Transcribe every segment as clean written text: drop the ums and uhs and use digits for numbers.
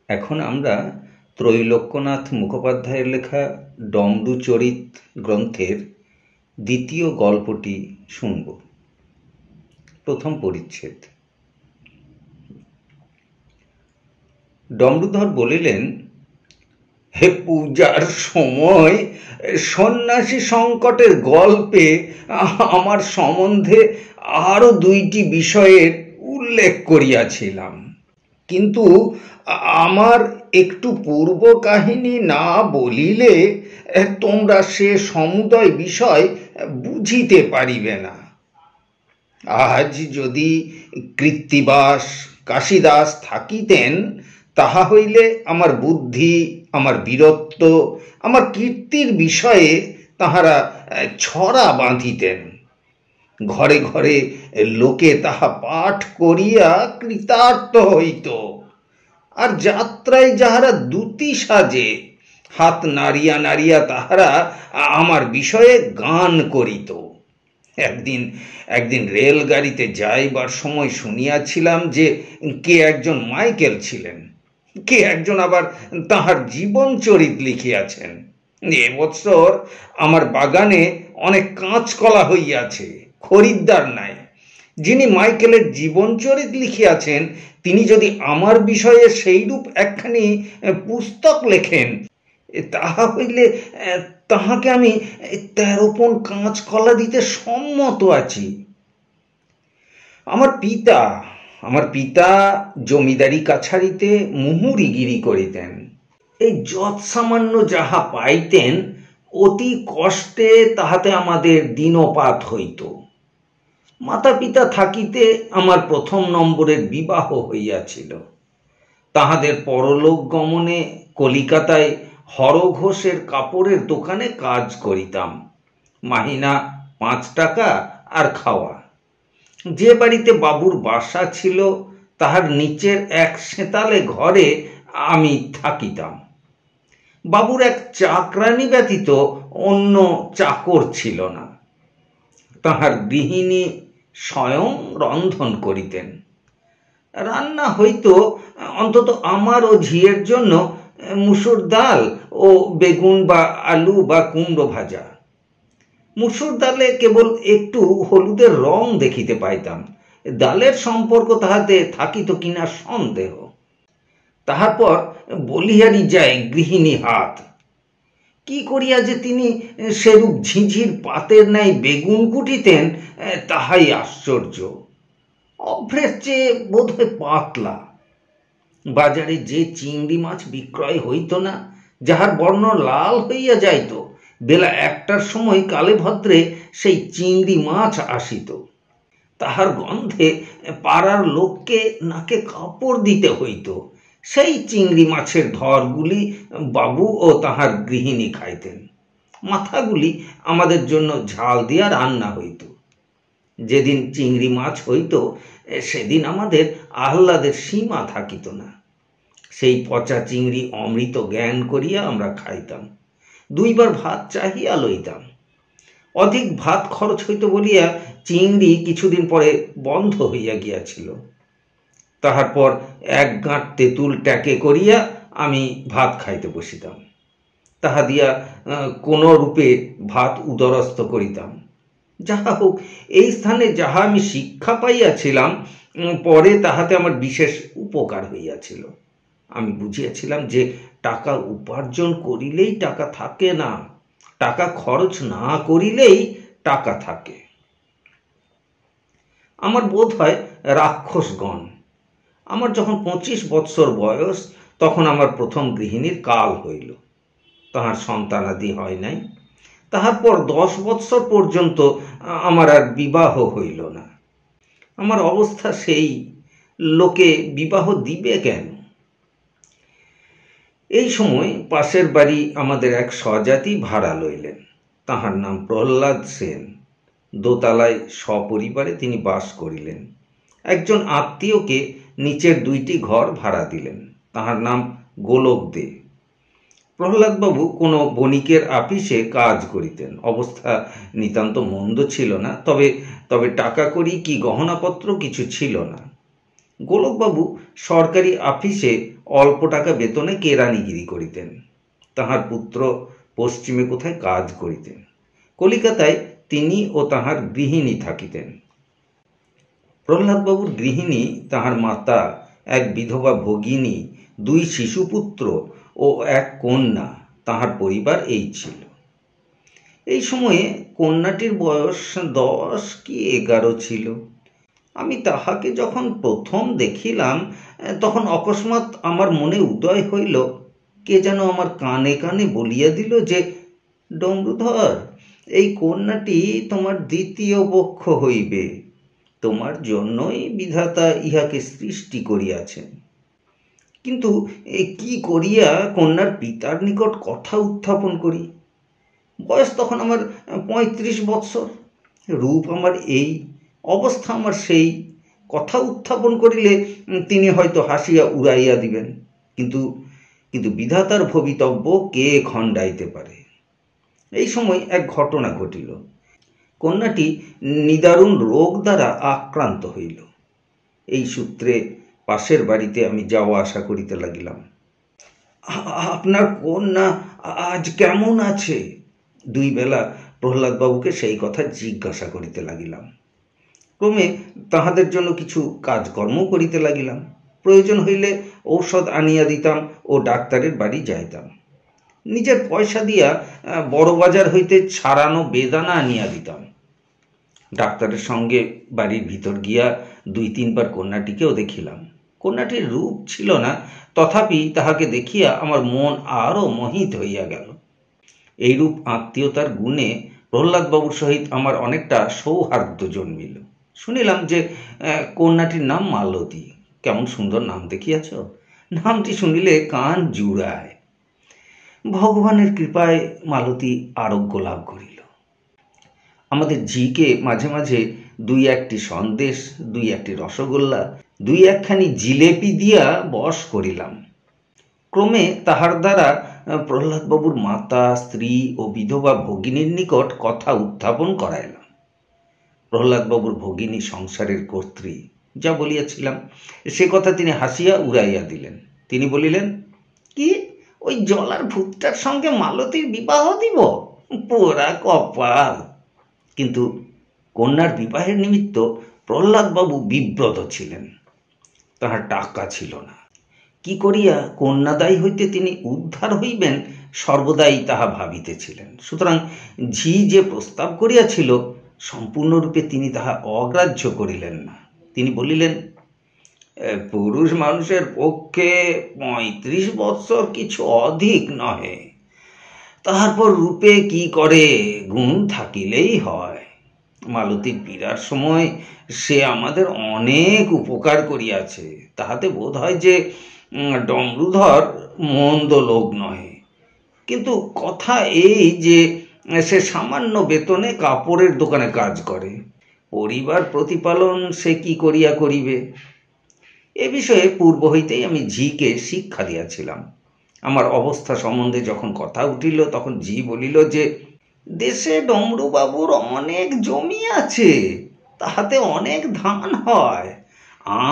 এখন আমরা ত্রৈলোক্যনাথ মুখোপাধ্যায়ের লেখা ডমরুচরিত গ্রন্থের দ্বিতীয় গল্পটি শুনব। প্রথম পরিচ্ছেদ। ডমরুধর বলিলেন, হে পূজার সময় সন্ন্যাসী সংকটের গল্পে আমার সম্বন্ধে আরও 2টি বিষয়ের উল্লেখ করিয়াছিলাম, কিন্তু আমার একটু পূর্ব কাহিনী না বলিলে তোমরা সে সমুদয় বিষয় বুঝিতে পারিবে না। আজ যদি কৃত্তিবাস কাশীদাস থাকিতেন, তাহা হইলে আমার বুদ্ধি, আমার বীরত্ব, আমার কীর্তির বিষয়ে তাহারা ছড়া বাঁধিতেন। ঘরে ঘরে লোকে তাহা পাঠ করিয়া কৃতার্থ হইত, আর যাত্রায় যাহারা দূতি সাজে হাত নাড়িয়া নাড়িয়া তাহারা আমার বিষয়ে গান করিত। একদিন রেলগাড়িতে যাইবার সময় শুনিয়াছিলাম যে কে একজন মাইকেল ছিলেন, কে একজন আবার তাহার জীবন চরিত লিখিয়াছেন। এবৎসর আমার বাগানে অনেক কাঁচকলা হইয়াছে, খরিদ্দার নাই। যিনি মাইকেলের জীবন চরিত লিখিয়াছেন, তিনি যদি আমার বিষয়ে সেইরূপ একখানি পুস্তক লেখেন, তাহা হইলে তাহাকে আমি 13 পণ কাঁচকলা দিতে সম্মত আছি। আমার পিতা জমিদারি কাছারিতে মুহুরিগিরি করিতেন। এই যৎসামান্য যাহা পাইতেন, অতি কষ্টে তাহাতে আমাদের দিনপাত হইত। মাতা পিতা থাকিতে আমার 1ম নম্বরের বিবাহ হইয়াছিল। তাহাদের পরলোক গমনে কলিকাতায় হরঘোষের কাপড়ের দোকানে কাজ করিতাম। মাহিনা 5 টাকা আর খাওয়া। যে বাড়িতে বাবুর বাসা ছিল, তাহার নিচের এক সেতালে ঘরে আমি থাকিতাম। বাবুর এক চাকরানী ব্যতীত অন্য চাকর ছিল না। তাহার গৃহিণী স্বয়ং রন্ধন করিতেন। রান্না হইত অন্তত আমার ও ঝিয়ের জন্য মুসুর ডাল ও বেগুন বা আলু বা কুমড়ো ভাজা। মুসুর ডালে কেবল একটু হলুদের রং দেখিতে পাইতাম, ডালের সম্পর্ক তাহাতে থাকিত কিনা সন্দেহ। তাহার পর বলিহারি যায় গৃহিণী হাত। কি করিয়া যে তিনি সেরূপ ঝিঝির পাতের ন্যায় বেগুন কুটিতেন, তাহাই আশ্চর্য। অভ্রের চেয়ে বোধ হয় পাতলা। বাজারে যে চিংড়ি মাছ বিক্রয় হইত না, যাহার বর্ণ লাল হইয়া যাইত, বেলা 1টার সময় কালে ভদ্রে সেই চিংড়ি মাছ আসিত। তাহার গন্ধে পাড়ার লোককে নাকে কাপড় দিতে হইত। সেই চিংড়ি মাছের ধরগুলি বাবু ও তাহার গৃহিণী খাইতেন। মাথাগুলি আমাদের জন্য ঝাল দিয়া রান্না হইত। যেদিন চিংড়ি মাছ হইত, সেদিন আমাদের আহ্লাদের সীমা থাকিত না। সেই পচা চিংড়ি অমৃত জ্ঞান করিয়া আমরা খাইতাম। 2 বার ভাত চাহিয়া লইতাম। অধিক ভাত খরচ হইত বলিয়া চিংড়ি কিছুদিন পরে বন্ধ হইয়া গিয়াছিল। তাহার পর 1 গাঁট তেঁতুল ট্যাকে করিয়া আমি ভাত খাইতে বসিতাম। তাহা দিয়া কোন রূপে ভাত উদরস্থ করিতাম। যাহা হোক, এই স্থানে যাহা আমি শিক্ষা পাইয়াছিলাম, পরে তাহাতে আমার বিশেষ উপকার হইয়াছিল। আমি বুঝিয়াছিলাম যে টাকা উপার্জন করিলেই টাকা থাকে না, টাকা খরচ না করিলেই টাকা থাকে। আমার বোধ হয় রাক্ষসগণ। আমার যখন 25 বৎসর বয়স, তখন আমার প্রথম গৃহিণীর কাল হইল। তাহার সন্তানাদি হয় নাই। তাহার পর 10 বৎসর পর্যন্ত আমার আর বিবাহ হইল না। আমার অবস্থা সেই, লোকে বিবাহ দিবে কেন? এই সময় পাশের বাড়ি আমাদের এক স্বজাতি ভাড়া লইলেন। তাহার নাম প্রহ্লাদ সেন। দোতলায় সপরিবারে তিনি বাস করিলেন। একজন আত্মীয়কে নিচের 2টি ঘর ভাড়া দিলেন। তাহার নাম গোলক দে। প্রহ্লাদবাবু কোনো বণিকের আপিসে কাজ করিতেন। অবস্থা নিতান্ত মন্দ ছিল না, তবে টাকা কড়ি কি গহনাপত্র কিছু ছিল না। গোলকবাবু সরকারি আফিসে অল্প টাকা বেতনে কেরানিগিরি করিতেন। তাহার পুত্র পশ্চিমে কোথায় কাজ করিতেন। কলিকাতায় তিনি ও তাহার গৃহিণী থাকিতেন। প্রহ্লাদবাবুর গৃহিণী, তাহার মাতা, এক বিধবা ভগিনী, 2 শিশুপুত্র ও এক কন্যা, তাহার পরিবার এই ছিল। এই সময়ে কন্যাটির বয়স 10 কি 11 ছিল। আমি তাহাকে যখন প্রথম দেখিলাম তখন অকস্মাৎ আমার মনে উদয় হইল, কে যেন আমার কানে কানে বলিয়া দিল যে, ডমরুধর, এই কন্যাটি তোমার দ্বিতীয় পক্ষ হইবে, তোমার জন্যই বিধাতা ইহাকে সৃষ্টি করিয়াছেন। কিন্তু কি করিয়া কন্যার পিতার নিকট কথা উত্থাপন করি? বয়স তখন আমার 35 বৎসর, রূপ আমার এই, অবস্থা আমার সেই। কথা উত্থাপন করিলে তিনি হয়তো হাসিয়া উড়াইয়া দিবেন, কিন্তু কিন্তু বিধাতার ভবিতব্য কে খণ্ডাইতে পারে। এই সময় এক ঘটনা ঘটিল। কন্যাটি নিদারুণ রোগ দ্বারা আক্রান্ত হইল। এই সূত্রে পাশের বাড়িতে আমি যাওয়া আসা করিতে লাগিলাম। আপনার কন্যা আজ কেমন আছে? 2 বেলা প্রহ্লাদবাবুকে সেই কথা জিজ্ঞাসা করিতে লাগিলাম। ক্রমে তাহাদের জন্য কিছু কাজকর্ম করিতে লাগিলাম। প্রয়োজন হইলে ঔষধ আনিয়া দিতাম ও ডাক্তারের বাড়ি যাইতাম। নিজের পয়সা দিয়া বড় বাজার হইতে ছাড়ানো বেদানা আনিয়া দিতাম। ডাক্তারের সঙ্গে বাড়ির ভিতর গিয়া 2-3 বার কন্যাটিকেও দেখিলাম। কন্যাটির রূপ ছিল না, তথাপি তাহাকে দেখিয়া আমার মন আরও মোহিত হইয়া গেল। এইরূপ আত্মীয়তার গুণে প্রহ্লাদবাবুর সহিত আমার অনেকটা সৌহার্দ্য জন্মিল। শুনিলাম যে কন্যাটির নাম মালতী। কেমন সুন্দর নাম দেখিয়াছ? নামটি শুনিলে কান জুড়ায়। ভগবানের কৃপায় মালতী আরোগ্য লাভ করিল। আমাদের ঝিকে মাঝে মাঝে 2-1টি সন্দেশ, 2-1টি রসগোল্লা, 2-1খানি জিলেপি দিয়া বশ করিলাম। ক্রমে তাহার দ্বারা প্রহ্লাদবাবুর মাতা, স্ত্রী ও বিধবা ভগিনীর নিকট কথা উত্থাপন করাইলাম। প্রহ্লাদবাবুর ভগিনী সংসারের কর্ত্রী, যা বলিয়াছিলাম সে কথা তিনি হাসিয়া উড়াইয়া দিলেন। তিনি বলিলেন, কি ওই জলার ভূতটার সঙ্গে মালতীর বিবাহ দিব? পোড়া কপাল। কিন্তু কন্যার বিবাহের নিমিত্ত প্রহ্লাদবাবু বিব্রত ছিলেন। তাহার টাকা ছিল না। কি করিয়া কন্যাদায়ী হইতে তিনি উদ্ধার হইবেন সর্বদাই তাহা ভাবিতেছিলেন। সুতরাং ঝি যে প্রস্তাব করিয়াছিল সম্পূর্ণরূপে তিনি তাহা অগ্রাহ্য করিলেন না। তিনি বলিলেন, পুরুষ মানুষের পক্ষে 35 বৎসর কিছু অধিক নহে। তাহারপর রূপে কি করে, গুণ থাকিলেই হয়। মালতীর পীড়ার সময় সে আমাদের অনেক উপকার করিয়াছে। তাহাতে বোধ হয় যে ডমরুধর মন্দ লোক নহে। কিন্তু কথা এই যে সে সামান্য বেতনে কাপড়ের দোকানে কাজ করে। পরিবার প্রতিপালন সে কি করিয়া করিবে? এ বিষয়ে পূর্ব হইতেই আমি ঝিকে শিক্ষা দিয়াছিলাম। আমার অবস্থা সম্বন্ধে যখন কথা উঠিল তখন ঝি বলিল যে, দেশে ডমরুবাবুর অনেক জমি আছে, তাহাতে অনেক ধান হয়।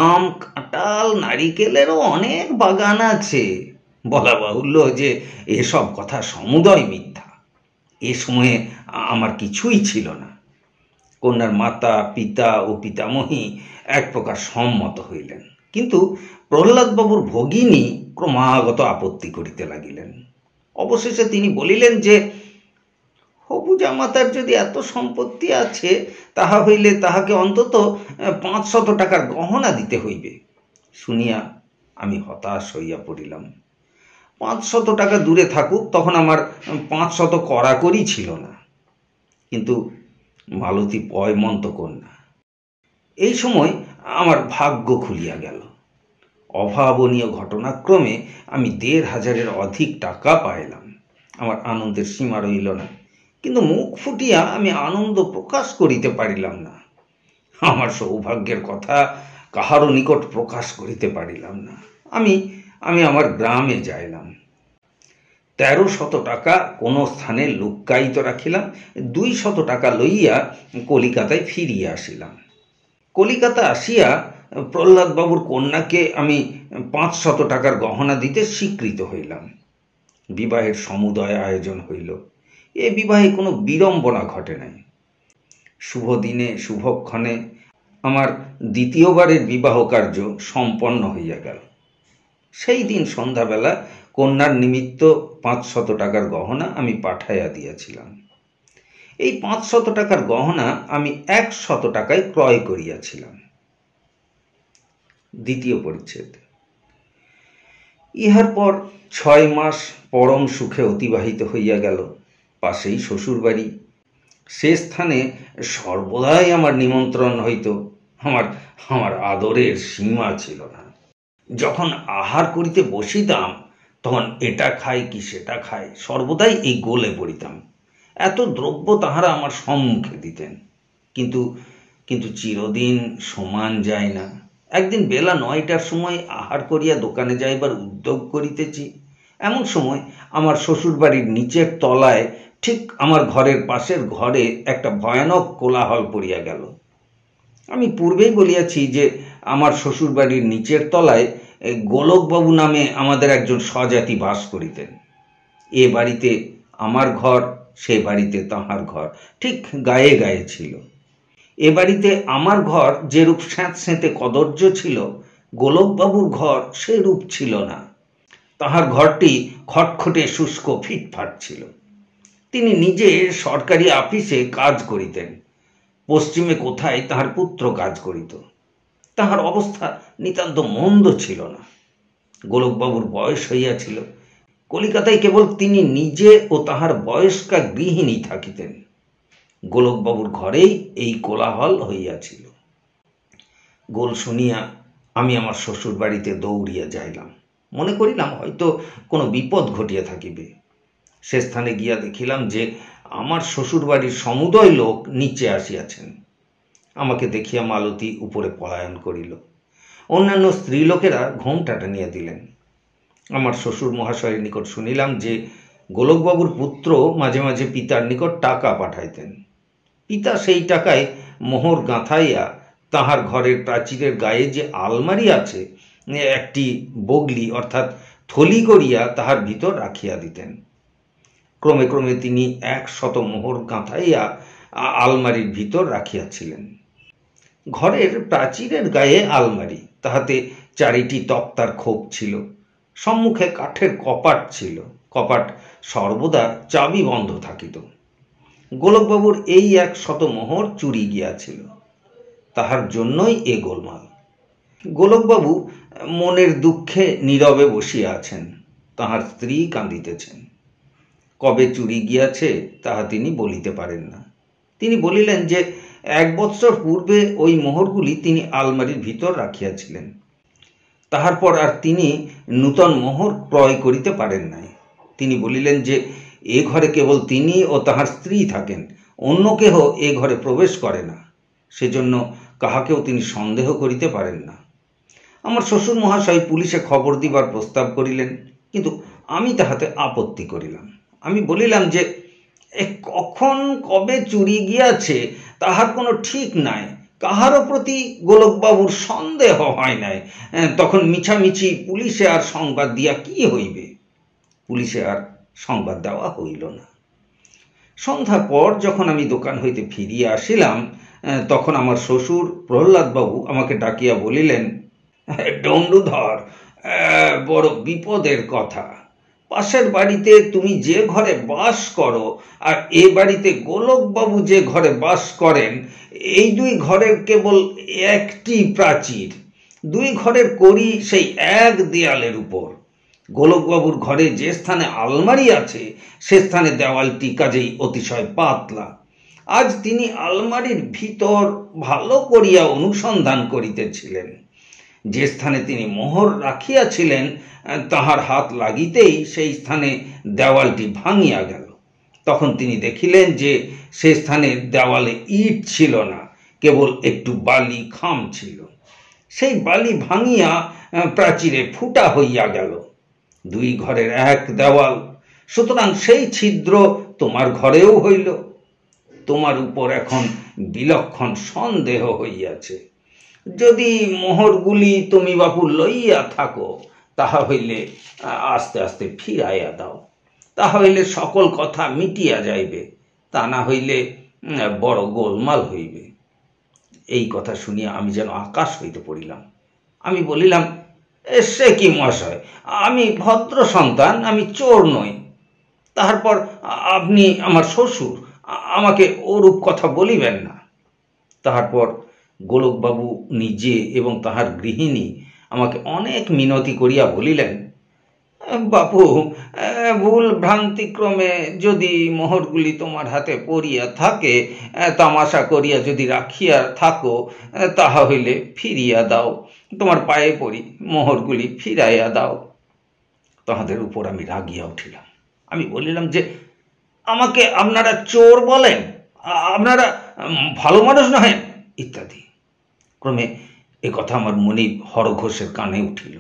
আম, কাঁঠাল, নারিকেলেরও অনেক বাগান আছে। বলা বাহুল্য যে এসব কথা সমুদয় মিথ্যা। এ সময়ে আমার কিছুই ছিল না। কন্যার মাতা, পিতা ও পিতামহী এক প্রকার সম্মত হইলেন, কিন্তু প্রহ্লাদবাবুর ভগিনী ক্রমাগত আপত্তি করিতে লাগিলেন। অবশেষে তিনি বলিলেন যে, হবু জামাতার যদি এত সম্পত্তি আছে, তাহা হইলে তাহাকে অন্তত 500 টাকার গহনা দিতে হইবে। শুনিয়া আমি হতাশ হইয়া পড়িলাম। 500 টাকা দূরে থাকুক, তখন আমার 500 কড়াকড়ি ছিল না। কিন্তু মালতী পয়মন্ত কন্যা। এই সময় আমার ভাগ্য খুলিয়া গেল। অভাবনীয় ঘটনাক্রমে আমি 1500-এর অধিক টাকা পাইলাম। আমার আনন্দের সীমা রইল না, কিন্তু মুখ ফুটিয়া আমি আনন্দ প্রকাশ করিতে পারিলাম না। আমার সৌভাগ্যের কথা কাহারও নিকট প্রকাশ করিতে পারিলাম না। আমি আমার গ্রামে যাইলাম। 1300 টাকা কোনো স্থানে লুক্কায়িত রাখিলাম। 200 টাকা লইয়া কলিকাতায় ফিরিয়া আসিলাম। কলিকাতা আসিয়া প্রহ্লাদ বাবুর কন্যাকে আমি 500 টাকার গহনা দিতে স্বীকৃত হইলাম। বিবাহের সমুদয় আয়োজন হইল। এ বিবাহে কোনো বিড়ম্বনা ঘটে নাই। শুভ দিনে শুভক্ষণে আমার দ্বিতীয়বারের বিবাহ কার্য সম্পন্ন হইয়া গেল। সেই দিন সন্ধ্যাবেলা কন্যার নিমিত্ত 500 টাকার গহনা আমি পাঠাইয়া দিয়াছিলাম। এই 500 টাকার গহনা আমি 100 টাকায় ক্রয় করিয়াছিলাম। দ্বিতীয় পরিচ্ছেদ। ইহার পর 6 মাস পরম সুখে অতিবাহিত হইয়া গেল। পাশেই শ্বশুরবাড়ি, সে স্থানে সর্বদাই আমার নিমন্ত্রণ হইত। আমার আদরের সীমা ছিল না। যখন আহার করিতে বসিতাম তখন এটা খাই কি সেটা খাই, সর্বদাই এই গোলে পড়িতাম। এত দ্রব্য তাহারা আমার সম্মুখে দিতেন, কিন্তু চিরদিন সমান যায় না। একদিন বেলা 9টার সময় আহার করিয়া দোকানে যাইবার উদ্যোগ করিতেছি, এমন সময় আমার শ্বশুরবাড়ির নিচের তলায় ঠিক আমার ঘরের পাশের ঘরে একটা ভয়ানক কোলাহল পড়িয়া গেল। আমি পূর্বেই বলিয়াছি যে আমার শ্বশুরবাড়ির নিচের তলায় গোলকবাবু নামে আমাদের একজন স্বজাতি বাস করিতেন। এ বাড়িতে আমার ঘর, সে বাড়িতে তাহার ঘর, ঠিক গায়ে গায়ে ছিল। এ বাড়িতে আমার ঘর যেরূপ স্যাঁতস্যাঁতে কদর্য ছিল, গোলকবাবুর ঘর সেরূপ ছিল না। তাহার ঘরটি খটখটে শুষ্ক ফিটফাট ছিল। তিনি নিজে সরকারি আপিসে কাজ করিতেন। পশ্চিমে কোথায় তাহার পুত্র কাজ করিত। তাহার অবস্থা নিতান্ত মন্দ ছিল না। গোলকবাবুর বয়স হইয়াছিল। কলিকাতায় কেবল তিনি নিজে ও তাহার বয়স্কা গৃহিণী থাকিতেন। গোলকবাবুর ঘরেই এই কোলাহল হইয়াছিল। গোল শুনিয়া আমি আমার শ্বশুর বাড়িতে দৌড়িয়া যাইলাম। মনে করিলাম হয়তো কোনো বিপদ ঘটিয়া থাকিবে। সে স্থানে গিয়া দেখিলাম যে আমার শ্বশুর বাড়ির সমুদয় লোক নিচে আসিয়াছেন। আমাকে দেখিয়া মালতী উপরে পলায়ন করিল। অন্যান্য স্ত্রীলোকেরা ঘোমটা টানিয়া দিলেন। আমার শ্বশুর মহাশয়ের নিকট শুনিলাম যে গোলকবাবুর পুত্র মাঝে মাঝে পিতার নিকট টাকা পাঠাইতেন। পিতা সেই টাকায় মোহর গাঁথাইয়া তাহার ঘরের প্রাচীরের গায়ে যে আলমারি আছে, একটি বগলি অর্থাৎ থলি করিয়া তাহার ভিতর রাখিয়া দিতেন। ক্রমে ক্রমে তিনি 100 মোহর গাঁথাইয়া আলমারির ভিতর রাখিয়াছিলেন। ঘরের প্রাচীরের গায়ে আলমারি, তাহাতে 4টি তক্তার খোপ ছিল। সম্মুখে কাঠের কপাট ছিল। কপাট সর্বদা চাবি বন্ধ থাকিত। গোলকবাবুর এই 100 মোহর চুরি গিয়াছিল। তাহার জন্যই এ গোলমাল। গোলকবাবু মনের দুঃখে নীরবে বসিয়া আছেন। তাহার স্ত্রী কাঁদিতেছেন। কবে চুরি গিয়াছে তাহা তিনি বলিতে পারেন না। তিনি বলিলেন যে 1 বৎসর পূর্বে ওই মোহরগুলি তিনি আলমারির ভিতর রাখিয়াছিলেন। তাহার পর আর তিনি নূতন মোহর ক্রয় করিতে পারেন নাই। তিনি বলিলেন যে এ ঘরে কেবল তিনি ও তাহার স্ত্রী থাকেন, অন্য কেহ এ ঘরে প্রবেশ করে না। সেজন্য কাহাকেও তিনি সন্দেহ করিতে পারেন না। আমার শ্বশুর মহাশয় পুলিশে খবর দিবার প্রস্তাব করিলেন, কিন্তু আমি তাহাতে আপত্তি করিলাম। আমি বলিলাম যে কখন কবে চুরি গিয়াছে তাহার কোনো ঠিক নাই। কাহারও প্রতি গোলকবাবুর সন্দেহ হয় নাই। তখন মিছামিছি পুলিশে আর সংবাদ দিয়া কি হইবে? পুলিশে আর সংবাদ দেওয়া হইল না। সন্ধ্যার পর যখন আমি দোকান হইতে ফিরিয়া আসিলাম, তখন আমার শ্বশুর প্রহ্লাদবাবু আমাকে ডাকিয়া বলিলেন, দণ্ডুধর, বড় বিপদের কথা। পাশের বাড়িতে তুমি যে ঘরে বাস করো আর এ বাড়িতে গোলকবাবু যে ঘরে বাস করেন, এই 2 ঘরের কেবল একটি প্রাচীর। 2 ঘরের কড়ি সেই এক দেয়ালের উপর। গোলকবাবুর ঘরে যে স্থানে আলমারি আছে সে স্থানে দেওয়ালটি কাজেই অতিশয় পাতলা। আজ তিনি আলমারির ভিতর ভালো করিয়া অনুসন্ধান করিতেছিলেন। যে স্থানে তিনি মোহর রাখিয়াছিলেন তাহার হাত লাগিতেই সেই স্থানে দেওয়ালটি ভাঙিয়া গেল। তখন তিনি দেখিলেন যে সে স্থানে দেওয়ালে ইট ছিল না, কেবল একটু বালি খাম ছিল। সেই বালি ভাঙিয়া প্রাচীরে ফুটা হইয়া গেল। 2 ঘরের এক দেওয়াল, সুতরাং সেই ছিদ্র তোমার ঘরেও হইল। তোমার উপর এখন বিলক্ষণ সন্দেহ হইয়াছে। যদি মোহরগুলি তুমি বাপু লইয়া থাকো, তাহা হইলে আস্তে আস্তে ফিরাইয়া দাও, তাহা হইলে সকল কথা মিটিয়া যাইবে, তা না হইলে বড় গোলমাল হইবে। এই কথা শুনিয়া আমি যেন আকাশ হইতে পড়িলাম। আমি বলিলাম, সে কি মহাশয়, আমি ভদ্র সন্তান, আমি চোর নই। তারপর আপনি আমার শ্বশুর, আমাকে ওরূপ কথা বলিবেন না। তারপর গোলকবাবু নিজে এবং তাহার গৃহিণী আমাকে অনেক মিনতি করিয়া বলিলেন, বাপু, ভুল ভ্রান্তিক্রমে যদি মোহরগুলি তোমার হাতে পড়িয়া থাকে, তামাশা করিয়া যদি রাখিয়া থাকো, তাহা হইলে ফিরিয়া দাও, তোমার পায়ে পড়ি, মোহরগুলি ফিরাইয়া দাও। তাহাদের উপর আমি রাগিয়া উঠিলাম। আমি বলিলাম যে, আমাকে আপনারা চোর বলেন, আপনারা ভালো মানুষ নহেন, ইত্যাদি। ক্রমে এ কথা আমার মনিব হরঘোষের কানে উঠিল।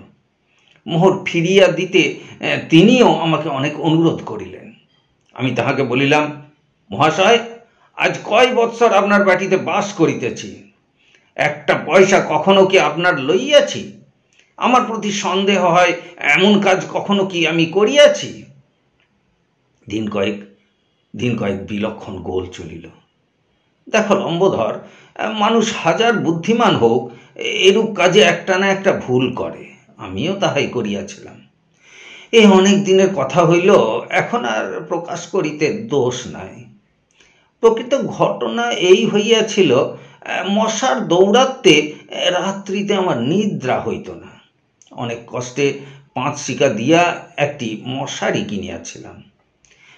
মোহর ফিরিয়া দিতে তিনিও আমাকে অনেক অনুরোধ করিলেন। আমি তাহাকে বলিলাম, মহাশয়, আজ কয় বৎসর আপনার বাটিতে বাস করিতেছি, একটা পয়সা কখনো কি আপনার লইয়াছি? আমার প্রতি সন্দেহ হয় এমন কাজ কখনো কি আমি করিয়াছি? দিন কয়েক বিলক্ষণ গোল চলিল। দেখো লম্বোধর, মানুষ হাজার বুদ্ধিমান হোক, এরূপ কাজে একটা না একটা ভুল করে। আমিও তাহাই করিয়াছিলাম। এই অনেক দিনের কথা হইল, এখন আর প্রকাশ করিতে দোষ নাই। প্রকৃত ঘটনা এই হইয়াছিল, মশার দৌড়াতে রাত্রিতে আমার নিদ্রা হইত না। অনেক কষ্টে 5 শিকা দিয়া একটি মশারি কিনিয়াছিলাম।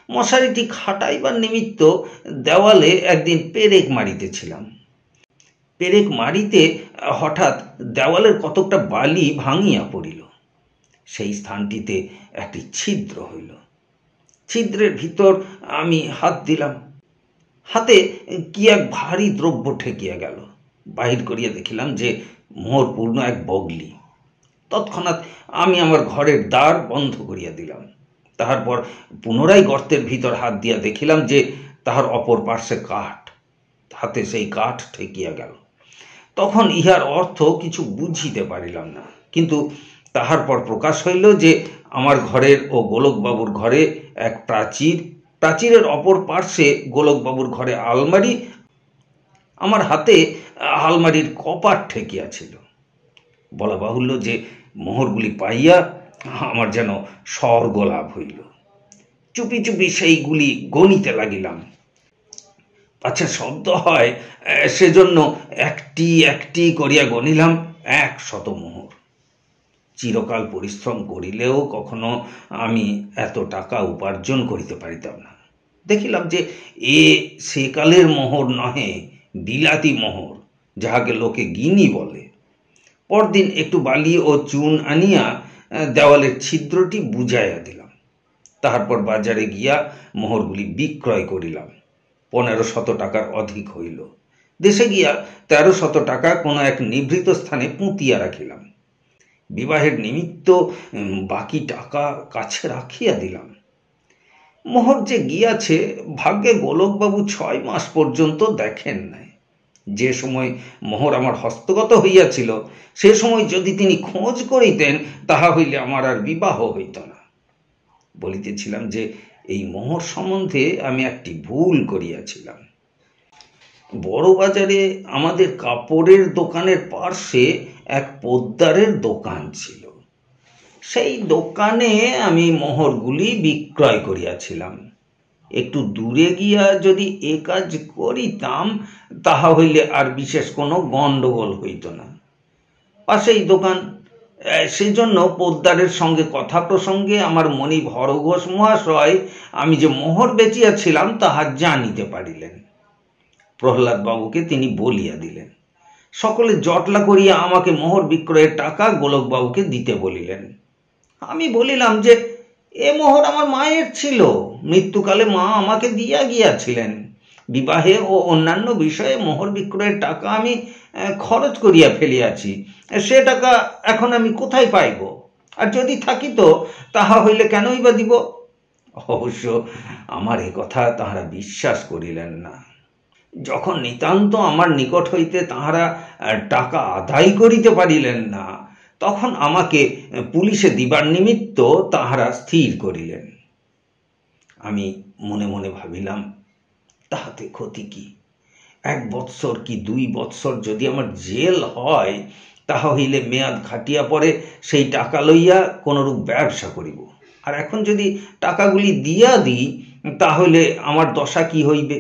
মশারিটি খাটাইবার নিমিত্ত দেওয়ালে একদিন পেরেক মারিতেছিলাম। পেরেক মারিতে হঠাৎ দেওয়ালের কতকটা বালি ভাঙিয়া পড়িল। সেই স্থানটিতে একটি ছিদ্র হইল। ছিদ্রের ভিতর আমি হাত দিলাম। হাতে কি এক ভারী দ্রব্য ঠেকিয়া গেল। বাহির করিয়া দেখিলাম যে মোহরপূর্ণ এক বগলি। তৎক্ষণাৎ আমি আমার ঘরের দ্বার বন্ধ করিয়া দিলাম। তারপর পুনরায় গর্তের ভিতর হাত দিয়া দেখিলাম যে তাহার অপর পার্শ্বে কাঠ। হাতে সেই কাঠ ঠেকিয়া গেল। তখন ইহার অর্থ কিছু বুঝিতে পারিলাম না, কিন্তু তাহার পর প্রকাশ হইল যে আমার ঘরের ও গোলকবাবুর ঘরে এক প্রাচীর, প্রাচীরের অপর পার্শ্বে গোলকবাবুর ঘরে আলমারি, আমার হাতে আলমারির কপাট ঠেকিয়াছিল। বলা বাহুল্য যে মোহরগুলি পাইয়া আমার যেন স্বর্গ লাভ হইল। চুপি চুপি সেইগুলি গণিতে লাগিলাম। আচ্ছা, শব্দ হয় সেজন্য একটি একটি করিয়া গণিলাম 100 মোহর। চিরকাল পরিশ্রম করিলেও কখনো আমি এত টাকা উপার্জন করিতে পারিতাম না। দেখিলাম যে এ সেকালের মোহর নহে, বিলাতি মোহর, যাহাকে লোকে গিনি বলে। পরদিন একটু বালি ও চুন আনিয়া দেওয়ালের ছিদ্রটি বুঝাইয়া দিলাম। তারপর বাজারে গিয়া মোহরগুলি বিক্রয় করিলাম। 1500 টাকার অধিক হইল। দেশে গিয়া 1300 টাকা কোনো এক নিভৃত স্থানে পুঁতিয়া রাখিলাম। বিবাহের নিমিত্ত বাকি টাকা কাছে রাখিয়া দিলাম। মোহর যে গিয়াছে, ভাগ্যে গোলকবাবু 6 মাস পর্যন্ত দেখেন নাই। যে সময় মোহর আমার হস্তগত হইয়াছিল, সে সময় যদি তিনি খোঁজ করিতেন, তাহা হইলে আমার আর বিবাহ হইত না। বলিতেছিলাম যে এই মোহর সম্বন্ধে আমি একটি ভুল করিয়াছিলাম। বড় বাজারে আমাদের কাপড়ের দোকানের পার্শ্বে এক পোদ্দারের দোকান ছিল। সেই দোকানে আমি মোহরগুলি বিক্রয় করিয়াছিলাম। একটু দূরে গিয়া যদি এ কাজ করিতাম, তাহা হইলে আর বিশেষ কোনো গণ্ডগোল হইত না। পাশেই দোকান, সেজন্য পোদ্দারের সঙ্গে কথা প্রসঙ্গে আমার মনিব হরঘোষ মহাশয় আমি যে মোহর বেচিয়াছিলাম তাহা জানিতে পারিলেন। প্রহ্লাদ বাবুকে তিনি বলিয়া দিলেন। সকলে জটলা করিয়া আমাকে মোহর বিক্রয়ের টাকা গোলকবাবুকে দিতে বলিলেন। আমি বলিলাম যে এ মোহর আমার মায়ের ছিল, মৃত্যুকালে মা আমাকে দিয়া গিয়াছিলেন। বিবাহে ও অন্যান্য বিষয়ে মোহর বিক্রয়ের টাকা আমি খরচ করিয়া ফেলিয়াছি। সে টাকা এখন আমি কোথায় পাইব? আর যদি থাকিত, তাহা হইলে কেনই বা দিব? অবশ্য আমার এ কথা তাহারা বিশ্বাস করিলেন না। যখন নিতান্ত আমার নিকট হইতে তাহারা টাকা আদায় করিতে পারিলেন না, তখন আমাকে পুলিশে দিবার নিমিত্ত তাহারা স্থির করিলেন। আমি মনে মনে ভাবিলাম, তাহাতে ক্ষতি কি? 1 বৎসর কি 2 বৎসর যদি আমার জেল হয়, তাহা হইলে মেয়াদ খাটিয়া পরে সেই টাকা লইয়া কোনরূপ ব্যবসা করিব। আর এখন যদি টাকাগুলি দিয়া দিই, তাহলে আমার দশা কি হইবে?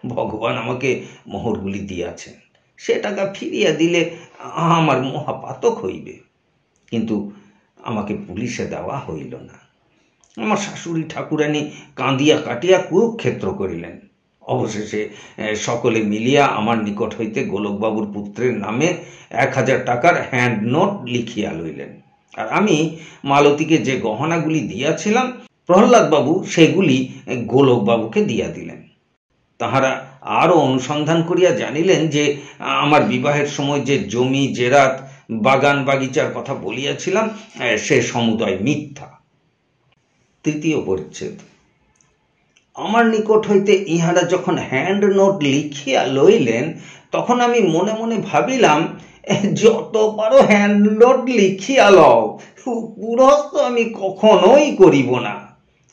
ভগবান আমাকে মোহরগুলি দিয়াছেন, সে টাকা ফিরিয়া দিলে আমার মহাপাতক হইবে। কিন্তু আমাকে পুলিশে দেওয়া হইল না। আমার শাশুড়ি ঠাকুরানী কাঁদিয়া কাটিয়া কুরুক্ষেত্র করিলেন। অবশেষে সকলে মিলিয়া আমার নিকট হইতে গোলকবাবুর পুত্রের নামে 1000 টাকার হ্যান্ড নোট লিখিয়া লইলেন। আর আমি মালতীকে যে গহনাগুলি দিয়াছিলাম, প্রহ্লাদবাবু সেগুলি গোলকবাবুকে দিয়া দিলেন। তাহারা আরও অনুসন্ধান করিয়া জানিলেন যে আমার বিবাহের সময় যে জমি জেরাত বাগান বাগিচার কথা বলিয়াছিলাম, সে সমুদয় মিথ্যা। 3য় পরিচ্ছেদ। আমার নিকট হইতে ইহারা যখন হ্যান্ড নোট লিখিয়া লইলেন, তখন আমি মনে মনে ভাবিলাম, যত পারো হ্যান্ড নোট লিখিয়া লও, পুরস্ত আমি কখনোই করিব না।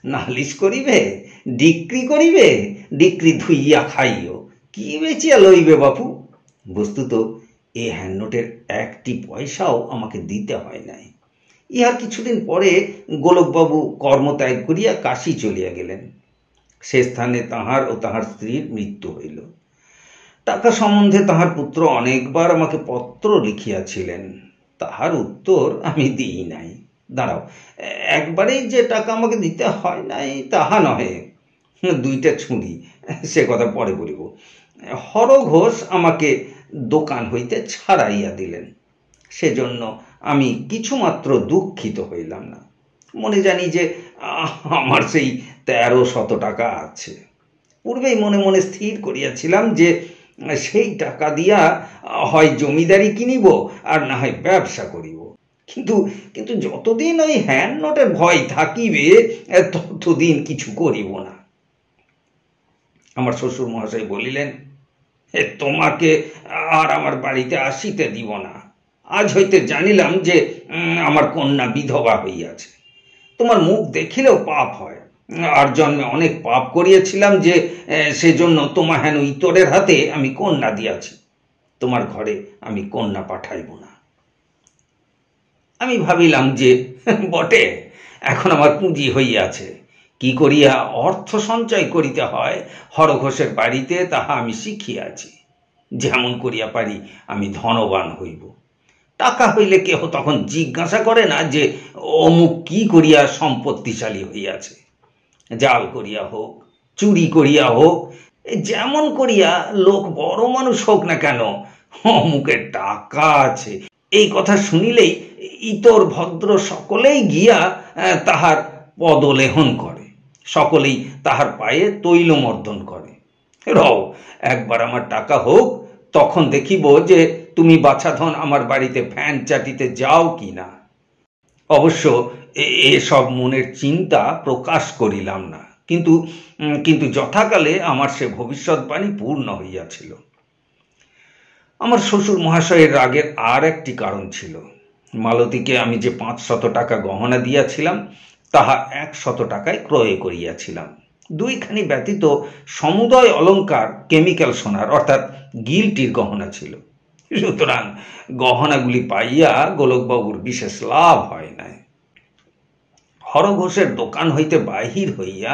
নালিশ করিবে, ডিক্রি করিবে, ডিক্রি ধুইয়া খাইও, কি বেচিয়া লইবে বাপু? বস্তুত এই হ্যান্ড নোটের 1টি পয়সাও আমাকে দিতে হয় নাই। ইহার কিছুদিন পরে গোলকবাবু কর্মত্যাগ করিয়া কাশী চলিয়া গেলেন। সে স্থানে তাহার ও তাহার স্ত্রীর মৃত্যু হইল। টাকা সম্বন্ধে তাহার পুত্র অনেকবার আমাকে পত্র লিখিয়াছিলেন, তাহার উত্তর আমি দিই নাই। দাঁড়াও, একবারেই যে টাকা আমাকে দিতে হয় নাই তাহা নহে, 2টা ছুরি, সে কথা পরে বলিব। হর ঘোষ আমাকে দোকান হইতে ছাড়াইয়া দিলেন, সেজন্য আমি কিছুমাত্র দুঃখিত হইলাম না। মনে জানি যে আমার সেই 1300 টাকা আছে। পূর্বেই মনে মনে স্থির করিয়াছিলাম যে সেই টাকা দিয়া হয় জমিদারি কিনিব, আর না হয় ব্যবসা করিব। কিন্তু যতদিন ওই হ্যান্ড নোটের ভয় থাকিবে, ততদিন কিছু করিব না। আমার শ্বশুর মহাশয় বলিলেন, তোমাকে আর আমার বাড়িতে আসিতে দিব না। আজ হইতে জানিলাম যে আমার কন্যা বিধবা হইয়াছে। তোমার মুখ দেখিলেও পাপ হয়, আর জন্মে অনেক পাপ করিয়াছিলাম যে সেজন্য তোমার হেন ইতরের হাতে আমি কন্যা দিয়াছি। তোমার ঘরে আমি কন্যা পাঠাইব না। আমি ভাবিলাম যে বটে, এখন আমার পুঁজি হইয়াছে, কি করিয়া অর্থ সঞ্চয় করিতে হয় হরঘোষের বাড়িতে তাহা আমি শিখিয়াছি। যেমন করিয়া পারি আমি ধনবান হইব। টাকা হইলে কেহ তখন জিজ্ঞাসা করে না যে অমুক কি করিয়া সম্পত্তিশালী হইয়াছে। জাল করিয়া হোক, চুরি করিয়া হোক, যেমন করিয়া লোক বড় মানুষ হোক না কেন, অমুকের টাকা আছে, এই কথা শুনিলেই ইতর ভদ্র সকলেই গিয়া তাহার পদলেহন করে, সকলেই তাহার পায়ে তৈলমর্দন করে। রও, একবার আমার টাকা হোক, তখন দেখিব যে তুমি বাছাধন আমার বাড়িতে ফ্যান চাটিতে যাও কি না। অবশ্য এসব মনের চিন্তা প্রকাশ করিলাম না, কিন্তু যথাকালে আমার সে ভবিষ্যৎবাণী পূর্ণ হইয়াছিল। আমার শ্বশুর মহাশয়ের রাগের আর একটি কারণ ছিল। মালতীকে আমি যে 500 টাকা গহনা দিয়াছিলাম, তাহা 100 টাকায় ক্রয় করিয়াছিলাম। 2খানি ব্যতীত সমুদয় অলঙ্কার কেমিক্যাল সোনার অর্থাৎ গিল্টির গহনা ছিল। সুতরাং গহনাগুলি পাইয়া গোলকবাবুর বিশেষ লাভ হয় নাই। হরঘোষের দোকান হইতে বাহির হইয়া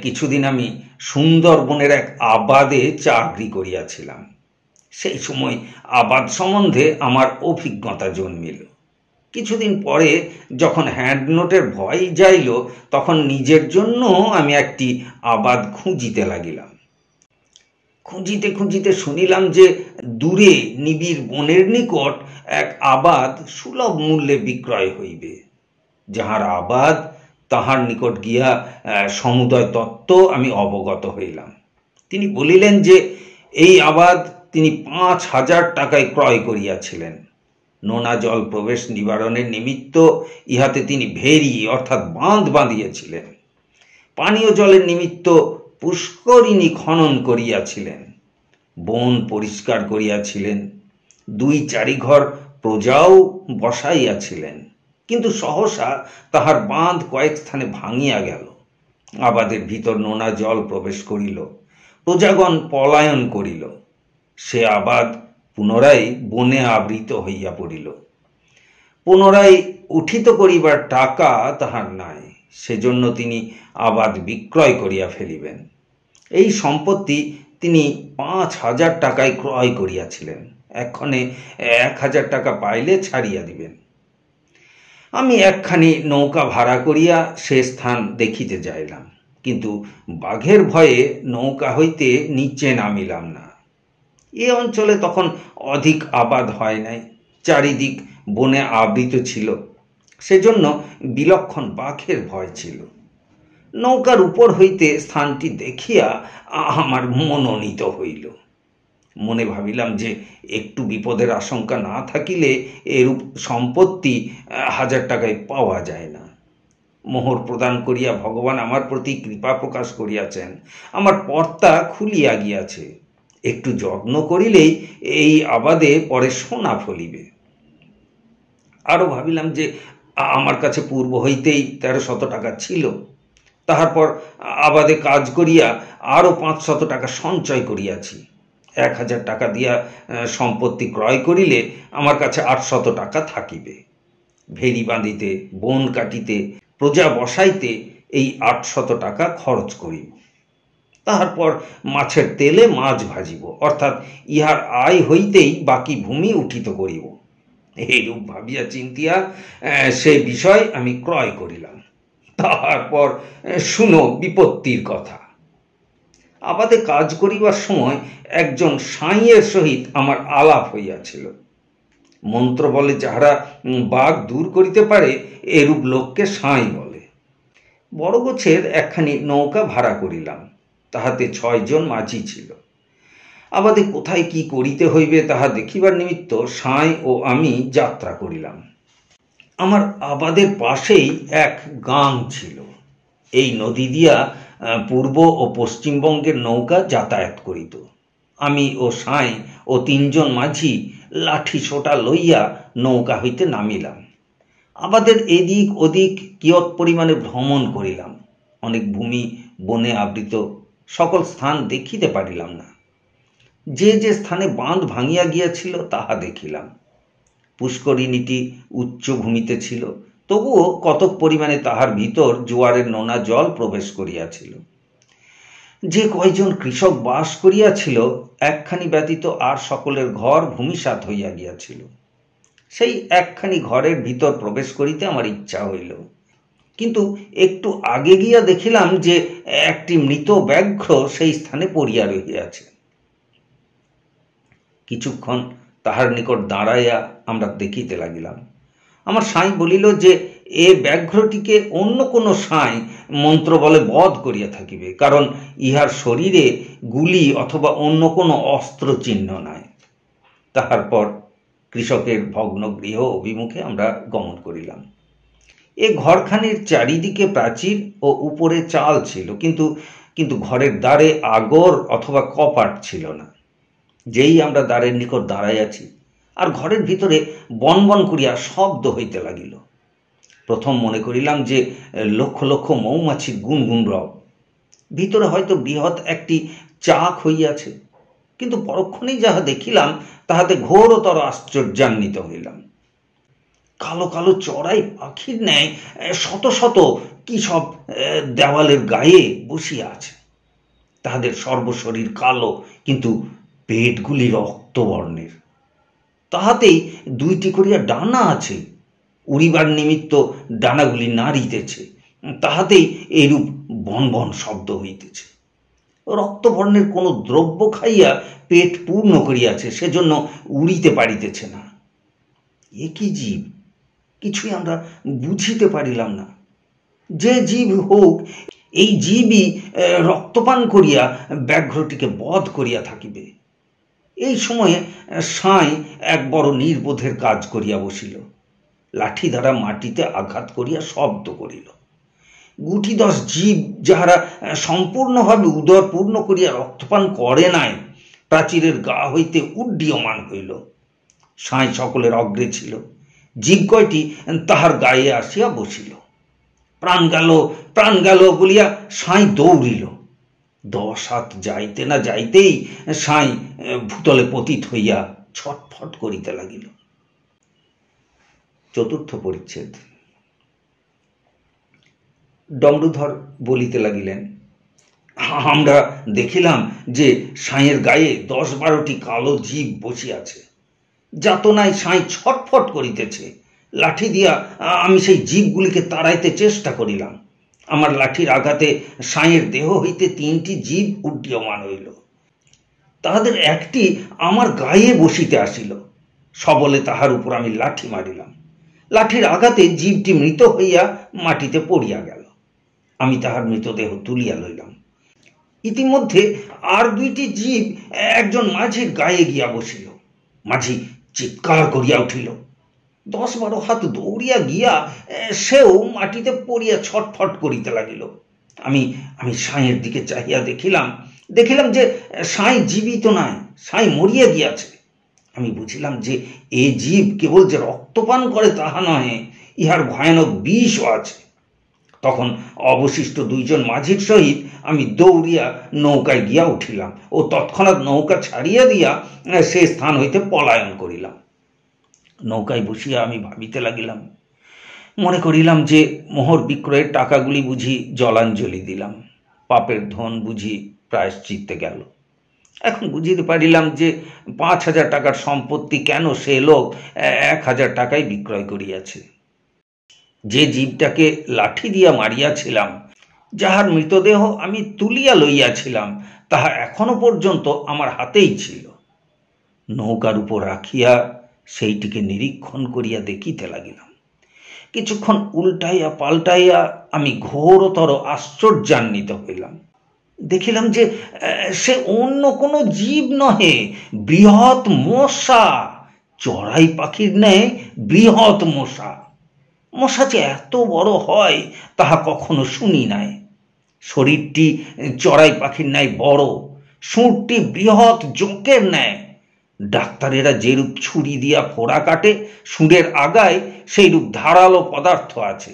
কিছুদিন আমি সুন্দরবনের এক আবাদে চাকরি করিয়াছিলাম। সেই সময় আবাদ সম্বন্ধে আমার অভিজ্ঞতা জন্মিল। কিছুদিন পরে যখন হ্যান্ড নোটের ভয় যাইল, তখন নিজের জন্য আমি একটি আবাদ খুঁজিতে লাগিলাম। খুঁজিতে খুঁজিতে শুনিলাম যে দূরে নিবিড় বনের নিকট এক আবাদ সুলভ মূল্যে বিক্রয় হইবে। যাহার আবাদ, তাহার নিকট গিয়া সমুদয় তত্ত্ব আমি অবগত হইলাম। তিনি বলিলেন যে এই আবাদ তিনি 5000 টাকায় ক্রয় করিয়াছিলেন। নোনা জল প্রবেশ নিবারণের নিমিত্ত ইহাতে তিনি ভেরি অর্থাৎ বাঁধ বাঁধিয়েছিলেন। পানীয় জলের নিমিত্ত পুষ্করিণী খনন করিয়াছিলেন। বন পরিষ্কার করিয়াছিলেন, 2-4 ঘর প্রজাও বসাইয়াছিলেন, কিন্তু সহসা তাহার বাঁধ কয়েক স্থানে ভাঙিয়া গেল। আবাদের ভিতর নোনা জল প্রবেশ করিল, প্রজাগণ পলায়ন করিল। সে আবাদ পুনরায় বনে আবৃত হইয়া পড়িল। পুনরায় উঠিত করিবার টাকা তাহার নাই, সেজন্য তিনি আবাদ বিক্রয় করিয়া ফেলিবেন। এই সম্পত্তি তিনি 5,000 টাকায় ক্রয় করিয়াছিলেন, এক্ষণে 1,000 টাকা পাইলে ছাড়িয়া দিবেন। আমি একখানি নৌকা ভাড়া করিয়া সে স্থান দেখিতে যাইলাম, কিন্তু বাঘের ভয়ে নৌকা হইতে নিচে নামিলাম না। এ অঞ্চলে তখন অধিক আবাদ হয় নাই, চারিদিক বনে আবৃত ছিল, সেজন্য বিলক্ষণ বাঘের ভয় ছিল। নৌকার উপর হইতে স্থানটি দেখিয়া আমার মনোনীত হইল। মনে ভাবিলাম যে একটু বিপদের আশঙ্কা না থাকিলে এরূপ সম্পত্তি 1,000 টাকায় পাওয়া যায় না। মোহর প্রদান করিয়া ভগবান আমার প্রতি কৃপা প্রকাশ করিয়াছেন, আমার পর্দা খুলিয়া গিয়াছে। একটু যত্ন করিলেই এই আবাদে পরে সোনা ফলিবে। আরও ভাবিলাম যে আমার কাছে পূর্ব হইতেই 1300 টাকা ছিল, তাহার পর আবাদে কাজ করিয়া আরও 500 টাকা সঞ্চয় করিয়াছি। 1,000 টাকা দিয়া সম্পত্তি ক্রয় করিলে আমার কাছে 800 টাকা থাকিবে। ভেড়ি বাঁধিতে, বন কাটিতে, প্রজা বসাইতে এই 800 টাকা খরচ করিব। তাহার পর মাছের তেলে মাছ ভাজিব, অর্থাৎ ইহার আয় হইতেই বাকি ভূমি উঠিত করিব। এইরূপ ভাবিয়া চিন্তিয়া সে বিষয় আমি ক্রয় করিলাম। তারপর শুনো বিপত্তির কথা। আবাদে কাজ করিবার সময় একজন সাঁইয়ের সহিত আমার আলাপ হইয়াছিল। মন্ত্র বলে যাহারা বাঘ দূর করিতে পারে, এরূপ লোককে সাঁই বলে। বড় গোছের একখানি নৌকা ভাড়া করিলাম, তাহাতে 6 জন মাঝি ছিল। আবাদে কোথায় কি করিতে হইবে তাহা দেখিবার নিমিত্ত সাঁই ও আমি যাত্রা করিলাম। আমার আবাদের পাশেই এক গাং ছিল। এই নদী দিয়া পূর্ব ও পশ্চিমবঙ্গের নৌকা যাতায়াত করিত। আমি ও সাঁই ও 3 জন মাঝি লাঠি সোটা লইয়া নৌকা হইতে নামিলাম। আবাদের এদিক ওদিক কিয়ৎ পরিমাণে ভ্রমণ করিলাম। অনেক ভূমি বনে আবৃত, সকল স্থান দেখিতে পারিলাম না। যে যে স্থানে বাঁধ ভাঙিয়া গিয়াছিল তাহা দেখিলাম। পুষ্করিণীটি উচ্চ ভূমিতে ছিল, তবুও কতক পরিমাণে তাহার ভিতর জোয়ারের নোনা জল প্রবেশ করিয়াছিল। যে কয়জন কৃষক বাস করিয়াছিল, একখানি ব্যতীত আর সকলের ঘর ভূমিসাৎ হইয়া গিয়াছিল। সেই একখানি ঘরের ভিতর প্রবেশ করিতে আমার ইচ্ছা হইল, কিন্তু একটু আগে গিয়া দেখিলাম যে একটি মৃত ব্যাঘ্র সেই স্থানে পড়িয়া রহিয়াছে। কিছুক্ষণ তাহার নিকট দাঁড়াইয়া আমরা দেখিতে লাগিলাম। আমার সাঁই বলিল যে এ ব্যাঘ্রটিকে অন্য কোনো সাঁই মন্ত্র বলে বধ করিয়া থাকিবে, কারণ ইহার শরীরে গুলি অথবা অন্য কোনো অস্ত্র চিহ্ন নাই। তাহার পর কৃষকের ভগ্ন গৃহ অভিমুখে আমরা গমন করিলাম। এ ঘরখানির চারিদিকে প্রাচীর ও উপরে চাল ছিল, কিন্তু ঘরের দ্বারে আগর অথবা কপাট ছিল না। যেই আমরা দ্বারের নিকট দাঁড়াইয়াছি, আর ঘরের ভিতরে বনবন করিয়া শব্দ হইতে লাগিল। প্রথম মনে করিলাম যে লক্ষ লক্ষ মৌমাছির গুনগুন রব। ভিতরে হয়তো বৃহৎ একটি চাক হইয়াছে, কিন্তু পরক্ষণেই যাহা দেখিলাম তাহাতে ঘোরতর আশ্চর্যান্বিত হইলাম। কালো কালো চড়াই পাখির ন্যায় শত শত কি সব দেওয়ালের গায়ে বসিয়া আছে। তাহাদের সর্বশরীর কালো, কিন্তু পেটগুলি রক্তবর্ণের। তাহাতেই 2টি করিয়া ডানা আছে, উড়িবার নিমিত্ত ডানাগুলি নাড়িতেছে। তাহাতেই এইরূপ বন বন শব্দ হইতেছে। রক্তবর্ণের কোনো দ্রব্য খাইয়া পেট পূর্ণ করিয়াছে, সেজন্য উড়িতে পারিতেছে না। এ কি জীব? কিছুই আমরা বুঝিতে পারিলাম না। যে জীব হোক, এই জীবই রক্তপান করিয়া ব্যাঘ্রটিকে বধ করিয়া থাকিবে। এই সময়ে সাঁই এক বড় নির্বোধের কাজ করিয়া বসিল। লাঠি দ্বারা মাটিতে আঘাত করিয়া শব্দ করিল। 10 জীব যাহারা সম্পূর্ণভাবে উদর পূর্ণ করিয়া রক্তপান করে নাই, প্রাচীরের গা হইতে উড্ডীয়মান হইল। সাঁই সকলের অগ্রে ছিল। জীব কয়টি তাহার গায়ে আসিয়া বসিল। প্রাণ গেল বলিয়া সাঁই দৌড়িল। 10 হাত যাইতে না যাইতেই সাঁই ভূতলে পতিত হইয়া ছটফট করিতে লাগিল। চতুর্থ পরিচ্ছেদ। ডমরুধর বলিতে লাগিলেন, আমরা দেখিলাম যে সাঁইয়ের গায়ে 10-12টি কালো জীব বসিয়াছে। যাতনায় সাঁই ছটফট করিতেছে। লাঠি দিয়া আমি সেই জীবগুলিকে তাড়াইতে চেষ্টা করিলাম। আমার লাঠির আঘাতে সাঁইয়ের দেহ হইতে 3টি জীব উড্ডীয়মান হইল। তাহাদের একটি আমার গায়ে বসিতে আসিল। সবলে তাহার উপর আমি লাঠি মারিলাম। লাঠির আঘাতে জীবটি মৃত হইয়া মাটিতে পড়িয়া গেল। আমি তাহার মৃতদেহ তুলিয়া লইলাম। ইতিমধ্যে আর 2টি জীব একজন মাঝির গায়ে গিয়া বসিল। মাঝি চিৎকার করিয়া উঠিল। 10-12 হাত দৌড়িয়া গিয়া সেও মাটিতে পড়িয়া ছটফট করিতে লাগিল। আমি সাঁইয়ের দিকে চাহিয়া দেখিলাম যে সাঁই জীবিত নাই, সাঁই মরিয়া গিয়াছে। আমি বুঝিলাম যে এ জীব কেবল যে রক্তপান করে তাহা নহে, ইহার ভয়ানক বিষও আছে। তখন অবশিষ্ট 2 জন মাঝির সহিত আমি দৌড়িয়া নৌকায় গিয়া উঠিলাম ও তৎক্ষণাৎ নৌকা ছাড়িয়া দিয়া সে স্থান হইতে পলায়ন করিলাম। নৌকায় বসিয়া আমি ভাবিতে লাগিলাম। মনে করিলাম যে মোহর বিক্রয়ের টাকাগুলি বুঝি জলাঞ্জলি দিলাম, পাপের ধন বুঝি প্রায়শ্চিত্তে গেল। এখন বুঝিতে পারিলাম যে 5,000 টাকার সম্পত্তি কেন সে লোক 1,000 টাকায় বিক্রয় করিয়াছে। যে জীবটাকে লাঠি দিয়া মারিয়াছিলাম, যাহার মৃতদেহ আমি তুলিয়া লইয়াছিলাম, তাহা এখনো পর্যন্ত আমার হাতেই ছিল। নৌকার উপর রাখিয়া সেইটিকে নিরীক্ষণ করিয়া দেখিতে লাগিলাম। কিছুক্ষণ উল্টাইয়া পাল্টাইয়া আমি ঘোরতর আশ্চর্যান্বিত হইলাম। দেখিলাম যে সে অন্য কোনো জীব নহে, বৃহৎ মশা, চড়াই পাখির ন্যায় বৃহৎ মশা। মশা যে এত বড় হয় তাহা কখনো শুনি নাই। শরীরটি চড়াই পাখির ন্যায় বড়, সুঁড়টি বৃহৎ জোঁকের ন্যায়। ডাক্তারেরা যেরূপ ছুরি দিয়া ফোড়া কাটে সুঁড়ের আগায়, সেইরূপ ধারালো পদার্থ আছে।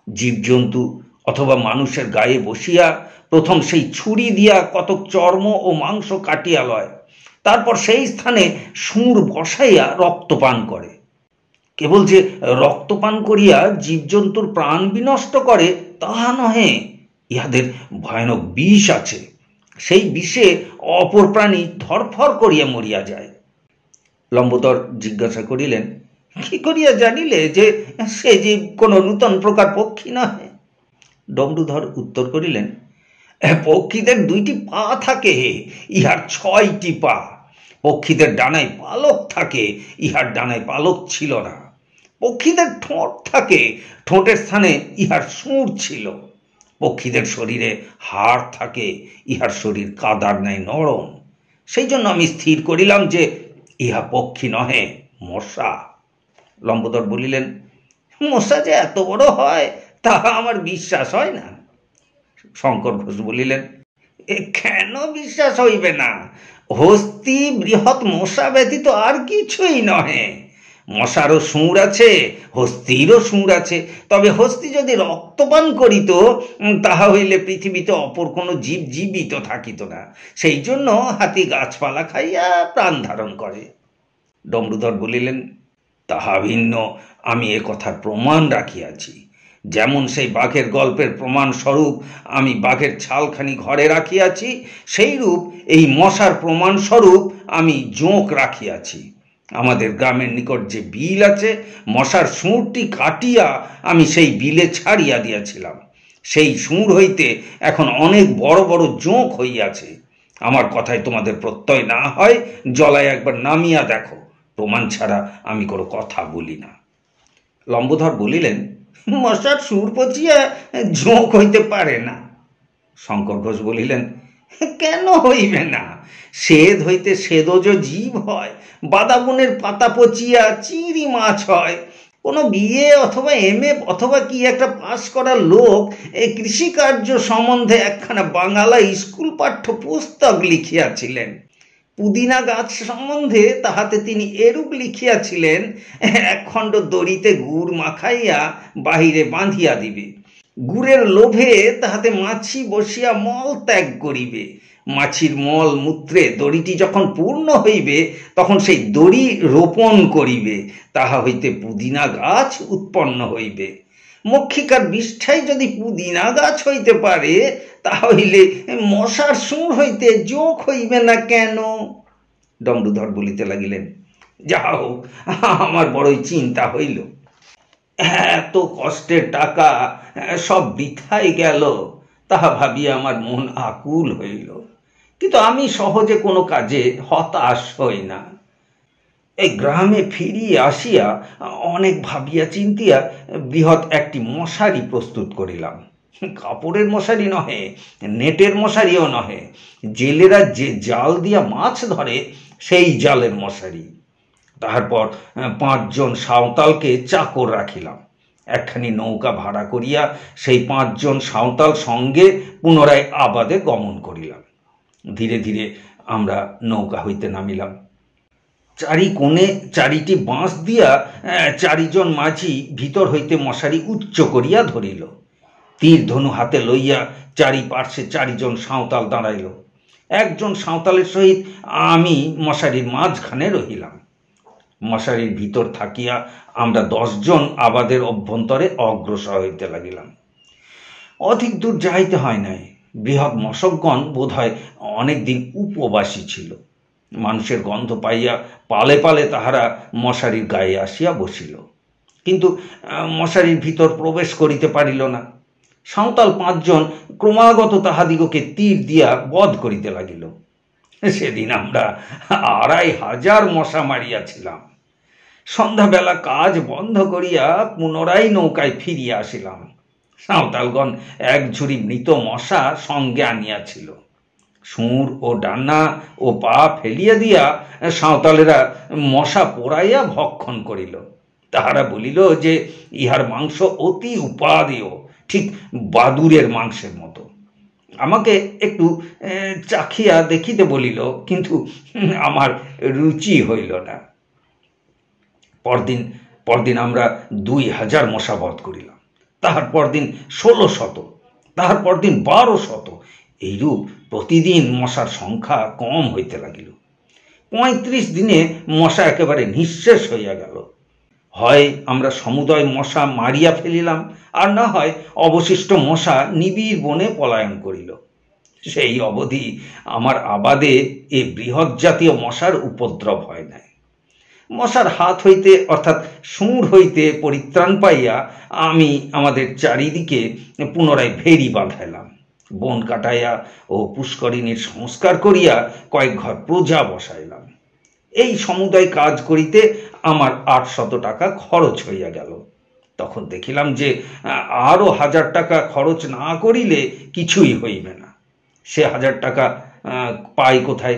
জীবজন্তু অথবা মানুষের গায়ে বসিয়া প্রথম সেই ছুরি দিয়া কতক চর্ম ও মাংস কাটিয়া লয়, তারপর সেই স্থানে সুঁড় বসাইয়া রক্তপান করে। কেবল যে রক্তপান করিয়া জীবজন্তুর প্রাণ বিনষ্ট করে তাহা নহে, ইহাদের ভয়ানক বিষ আছে। সেই বিষে অপর প্রাণী ধরফর করিয়া মরিয়া যায়। লম্বোদর জিজ্ঞাসা করিলেন, কি করিয়া জানিলে যে সে জীব কোন নূতন প্রকার পক্ষী নহে? ডমরুধর উত্তর করিলেন, পক্ষীদের 2টি পা থাকে, ইহার 6টি পা। পক্ষীদের ডানায় পালক থাকে, ইহার ডানায় পালক ছিল না। পক্ষীদের ঠোঁট থাকে, ঠোঁটের স্থানে ইহার সুঁড় ছিল। পক্ষীদের শরীরে হাড় থাকে, ইহার শরীর কাদার ন্যায় নরম। সেই জন্য আমি স্থির করিলাম যে ইহা পক্ষী নহে, মশা। লম্বোদর বলিলেন, মশা যে এত বড় হয় তাহা আমার বিশ্বাস হয় না। শঙ্কর ঘোষ বলিলেন, কেন বিশ্বাস হইবে না? হস্তি বৃহৎ মশা ব্যতীত আর কিছুই নহে। মশারও সুঁড় আছে, হস্তিরও সুঁড় আছে। তবে হস্তি যদি রক্তপান করিত তাহা হইলে পৃথিবীতে অপর কোনো জীব জীবিত থাকিত না। সেই জন্য হাতি গাছপালা খাইয়া প্রাণ ধারণ করে। ডমরুধর বলিলেন, তাহা ভিন্ন, আমি এ কথার প্রমাণ রাখিয়াছি। যেমন সেই বাঘের গল্পের প্রমাণ স্বরূপ আমি বাঘের ছালখানি ঘরে রাখিয়াছি, সেইরূপ এই মশার প্রমাণ স্বরূপ আমি জোঁক রাখিয়াছি। আমাদের গ্রামের নিকট যে বিল আছে, মশার সুঁড়টি কাটিয়া আমি সেই বিলে ছাড়িয়া দিয়াছিলাম। সেই সুঁড় হইতে এখন অনেক বড় বড় জোঁক হইয়াছে। আমার কথায় তোমাদের প্রত্যয় না হয়, জলায় একবার নামিয়া দেখো। প্রমাণ ছাড়া আমি কোনো কথা বলি না। লম্বোধর বলিলেন, মশার সুঁড় পচিয়া জোঁক হইতে পারে না। শঙ্কর ঘোষ বলিলেন, কেন হইবে না? সেদ হইতে সেদজ জীব হয়, বাদাবনের পাতা পচিয়া চিংড়ি মাছ হয়। কোনো বিয়ে অথবা MA অথবা কি একটা পাশ করা লোক এই কৃষিকার্য সম্বন্ধে একখানা বাংলা স্কুল পাঠ্য পুস্তক লিখিয়াছিলেন। পুদিনা গাছ সম্বন্ধে তাহাতে তিনি এরূপ লিখিয়াছিলেন, এক খণ্ড দড়িতে গুড় মাখাইয়া বাহিরে বাঁধিয়া দিবে, গুড়ের লোভে তাহাতে মাছি বসিয়া মল ত্যাগ করিবে, মাছির মল মূত্রে দড়িটি যখন পূর্ণ হইবে তখন সেই দড়ি রোপণ করিবে, তাহা হইতে পুদিনা গাছ উৎপন্ন হইবে। মক্ষিকার বিষ্ঠাই যদি পুদিনা গাছ হইতে পারে, তাহলে মশার সুর হইতে যোগ হইবে না কেন? দণ্ডধর বলিতে লাগিলেন, যাহা হোক, আমার বড়ই চিন্তা হইল। এত কষ্টের টাকা সব বৃথাই গেল, তাহা ভাবিয়া আমার মন আকুল হইল। কিন্তু আমি সহজে কোনো কাজে হতাশ হই না। এই গ্রামে ফিরিয়া আসিয়া অনেক ভাবিয়া চিন্তিয়া বৃহৎ একটি মশারি প্রস্তুত করিলাম। কাপড়ের মশারি নহে, নেটের মশারিও নহে, জেলেরা যে জাল দিয়া মাছ ধরে সেই জালের মশারি। তারপর 5 জন সাঁওতালকে চাকর রাখিলাম। একখানি নৌকা ভাড়া করিয়া সেই 5 জন সাঁওতাল সঙ্গে পুনরায় আবাদে গমন করিলাম। ধীরে ধীরে আমরা নৌকা হইতে নামিলাম। চারি কোণে 4টি বাঁশ দিয়া 4 জন মাঝি ভিতর হইতে মশারি উচ্চ করিয়া ধরিল। তীর ধনু হাতে লইয়া চারিপার্শ্বে 4 জন সাঁওতাল দাঁড়াইল। একজন সাঁওতালের সহিত আমি মশারির মাঝখানে রহিলাম। মশারির ভিতর থাকিয়া আমরা 10 জন আবাদের অভ্যন্তরে অগ্রসর হইতে লাগিলাম। অধিক দূর যাইতে হয় নাই। বৃহৎ মশকগণ বোধ হয় অনেকদিন উপবাসী ছিল। মানুষের গন্ধ পাইয়া পালে পালে তাহারা মশারির গায়ে আসিয়া বসিল, কিন্তু মশারির ভিতর প্রবেশ করিতে পারিল না। সাঁওতাল 5 জন ক্রমাগত তাহাদিগকে তীর দিয়া বধ করিতে লাগিল। সেদিন আমরা 2500 মশা মারিয়াছিলাম। সন্ধ্যাবেলা কাজ বন্ধ করিয়া পুনরায় নৌকায় ফিরিয়া আসিলাম। সাঁওতালগণ 1 ঝুড়ি মৃত মশা সঙ্গে আনিয়াছিল। সুর ও ডানা ও পা ফেলিয়া দিয়া সাঁওতালেরা মশা পোড়াইয়া ভক্ষণ করিল। তাহারা বলিল যে ইহার মাংস অতি উপাদেয়, ঠিক বাদুরের মাংসের মতো। আমাকে একটু চাখিয়া দেখিতে বলিল, কিন্তু আমার রুচি হইল না। পরদিন আমরা 2000 মশা বধ করিলাম। তাহার পরদিন 1600, তাহার পরদিন 1200। এইরূপ প্রতিদিন মশার সংখ্যা কম হইতে লাগিল। 35 দিনে মশা একেবারে নিঃশেষ হইয়া গেল। হয় আমরা সমুদয় মশা মারিয়া ফেলিলাম, আর না হয় অবশিষ্ট মশা নিবিড় বনে পলায়ন করিল। সেই অবধি আমার আবাদে এ বৃহৎ জাতীয় মশার উপদ্রব হয় নাই। মশার হাত হইতে অর্থাৎ সুর হইতে পরিত্রাণ পাইয়া আমি আমাদের চারিদিকে পুনরায় ভেরি বাঁধাইলাম। বন কাটাইয়া ও পুষ্করিণীর সংস্কার করিয়া কয়েক ঘর প্রজা বসাইলাম। এই সমুদয় কাজ করিতে আমার 800 টাকা খরচ হইয়া গেল। তখন দেখিলাম যে আরও 1000 টাকা খরচ না করিলে কিছুই হইবে না। সে 1000 টাকা পাই কোথায়?